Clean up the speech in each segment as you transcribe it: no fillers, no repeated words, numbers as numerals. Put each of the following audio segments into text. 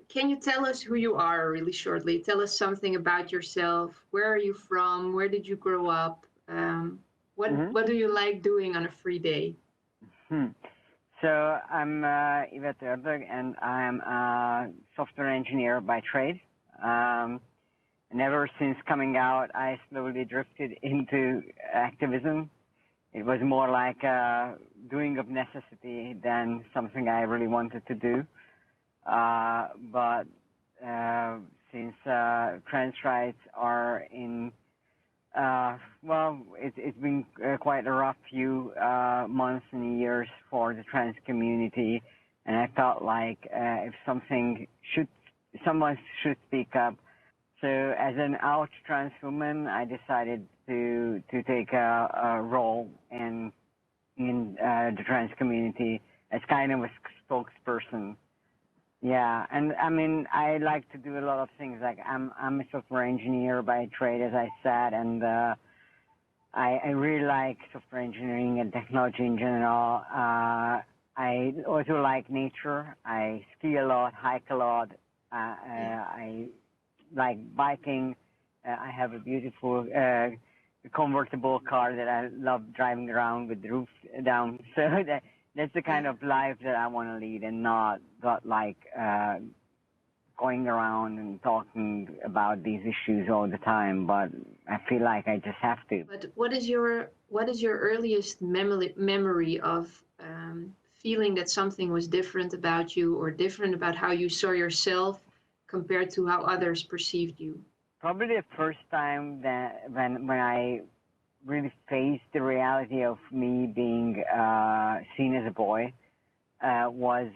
Can you tell us who you are really shortly? Tell us something about yourself. Where are you from? Where did you grow up? What do you like doing on a free day? So I'm Ivettel, and I'm a software engineer by trade. And ever since coming out, I slowly drifted into activism. It was more like doing of necessity than something I really wanted to do. But since trans rights are in, well, it's been quite a rough few months and years for the trans community, and I felt like if someone should speak up. So as an out trans woman, I decided to take a role in the trans community as kind of a spokesperson. Yeah, and I mean, I like to do a lot of things. Like I'm a software engineer by trade, as I said, and I really like software engineering and technology in general. I also like nature. I ski a lot, hike a lot. I like biking. I have a beautiful convertible car that I love driving around with the roof down. So that's the kind of life that I want to lead, and not like going around and talking about these issues all the time. But I feel like I just have to. But what is your earliest memory of feeling that something was different about you, or different about how you saw yourself compared to how others perceived you? Probably the first time that when I really faced the reality of me being seen as a boy was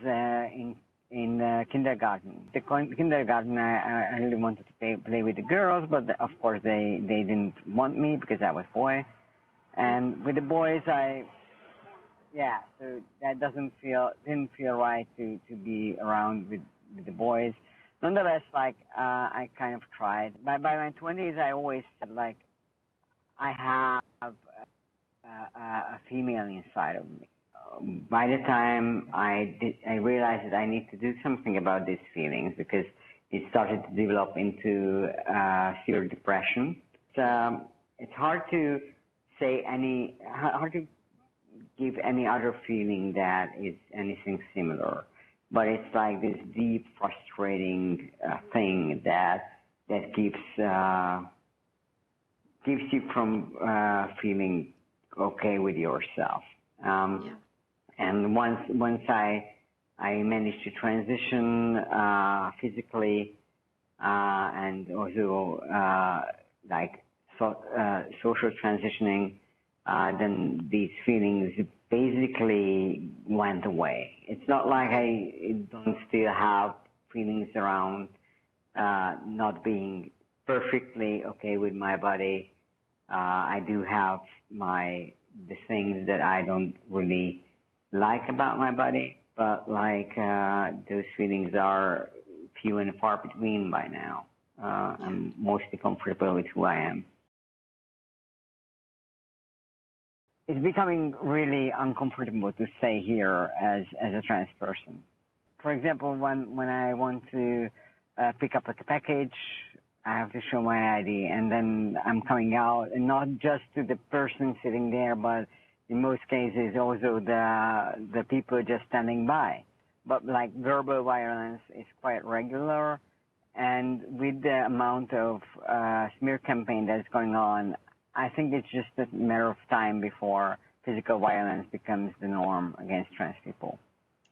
in kindergarten. The kindergarten, I really wanted to play with the girls, but of course they didn't want me because I was a boy. And with the boys, so that didn't feel right to be around with the boys. Nonetheless, like I kind of tried. By my 20s, I always said, like, I have a female inside of me. By the time I realized that I need to do something about these feelings, because it started to develop into severe depression. It's hard to give any other feeling that is anything similar. But it's like this deep, frustrating thing that keeps you from feeling okay with yourself. And once I managed to transition physically and also social transitioning, then these feelings basically went away. It's not like I don't still have feelings around not being perfectly okay with my body. I do have the things that I don't really like about my body, but like those feelings are few and far between by now. I'm mostly comfortable with who I am. It's becoming really uncomfortable to stay here as a trans person. For example, when I want to pick up a package, I have to show my ID, and then I'm coming out, and not just to the person sitting there, but in most cases also the people just standing by. But like verbal violence is quite regular, and with the amount of smear campaign that's going on, I think it's just a matter of time before physical violence becomes the norm against trans people.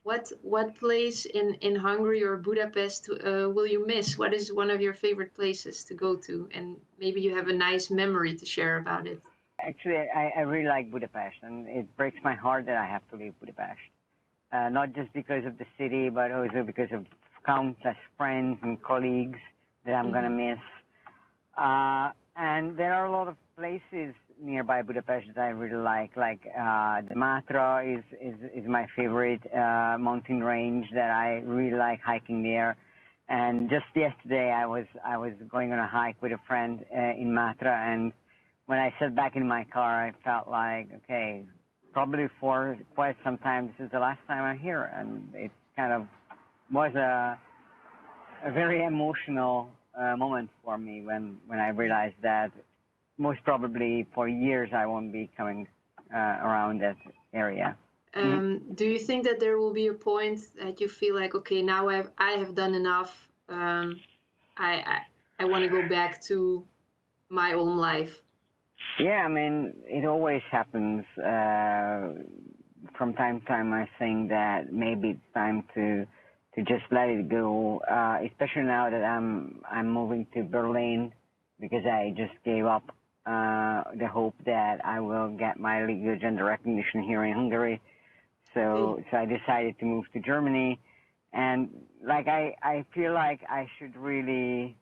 What place in Hungary or Budapest will you miss? What is one of your favorite places to go to? And maybe you have a nice memory to share about it. Actually, I really like Budapest, and it breaks my heart that I have to leave Budapest. Not just because of the city, but also because of countless friends and colleagues that I'm going to miss. And there are a lot of places nearby Budapest that I really like the Matra is my favorite mountain range that I really like hiking there. And just yesterday I was going on a hike with a friend in Matra, and when I sat back in my car, I felt like, okay, probably for quite some time, this is the last time I'm here, and it kind of was a very emotional moment for me when I realized that most probably for years I won't be coming around that area. Do you think that there will be a point that you feel like, okay, now I have done enough, I want to go back to my own life? Yeah, I mean, it always happens. From time to time I think that maybe it's time to just let it go, especially now that I'm moving to Berlin, because I just gave up the hope that I will get my legal gender recognition here in Hungary. So I decided to move to Germany, and like I feel like I should really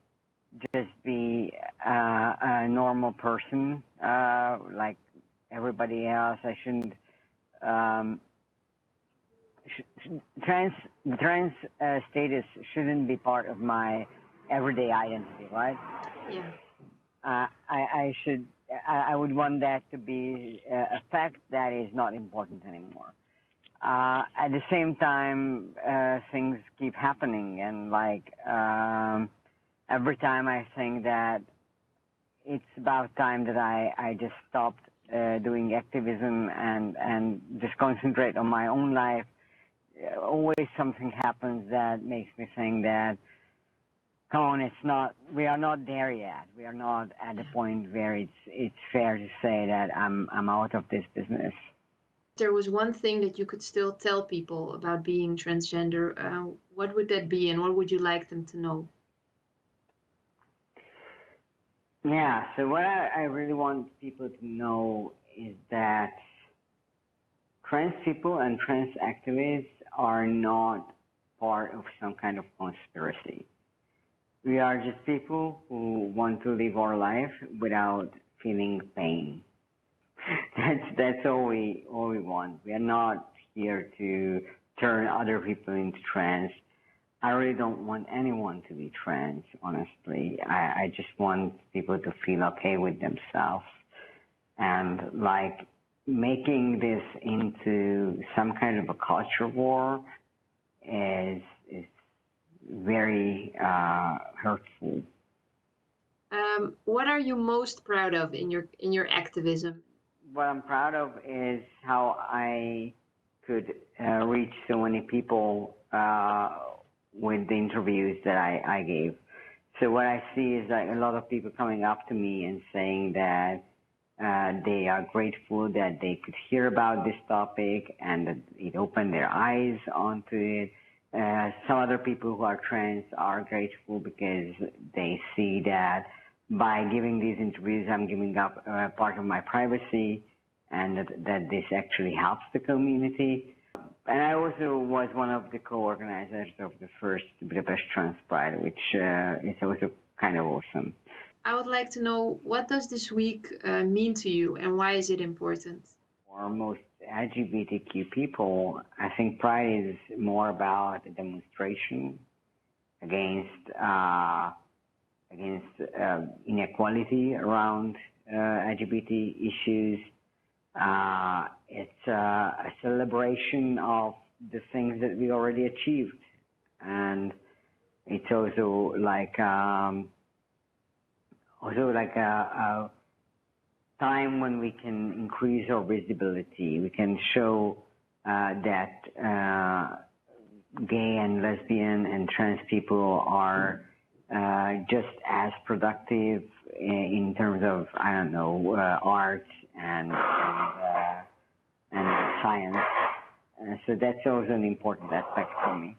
just be a normal person, like everybody else. I shouldn't. Trans status shouldn't be part of my everyday identity, right? Yeah. I would want that to be a fact that is not important anymore. At the same time, things keep happening, and like every time I think that it's about time that I just stopped doing activism and just concentrate on my own life, always something happens that makes me think that, come on, we are not there yet. We are not at the point where it's fair to say that I'm out of this business. There was one thing that you could still tell people about being transgender. What would that be, and what would you like them to know? Yeah, so what I really want people to know is that trans people and trans activists are not part of some kind of conspiracy. We are just people who want to live our life without feeling pain. That's all we want. We are not here to turn other people into trans. I really don't want anyone to be trans, honestly. I just want people to feel okay with themselves. And like making this into some kind of a culture war is very hurtful. What are you most proud of in your activism? What I'm proud of is how I could reach so many people with the interviews that I gave. So what I see is like a lot of people coming up to me and saying that they are grateful that they could hear about this topic and that it opened their eyes onto it. Some other people who are trans are grateful because they see that by giving these interviews, I'm giving up part of my privacy, and that this actually helps the community. And I also was one of the co-organizers of the first Budapest Trans Pride, which is also kind of awesome. I would like to know, what does this week mean to you, and why is it important? For most LGBTQ people, I think Pride is more about a demonstration against inequality around LGBT issues. It's a celebration of the things that we already achieved, and it's also like a time when we can increase our visibility. We can show that gay and lesbian and trans people are just as productive in terms of, I don't know, art and science. So that's also an important aspect for me.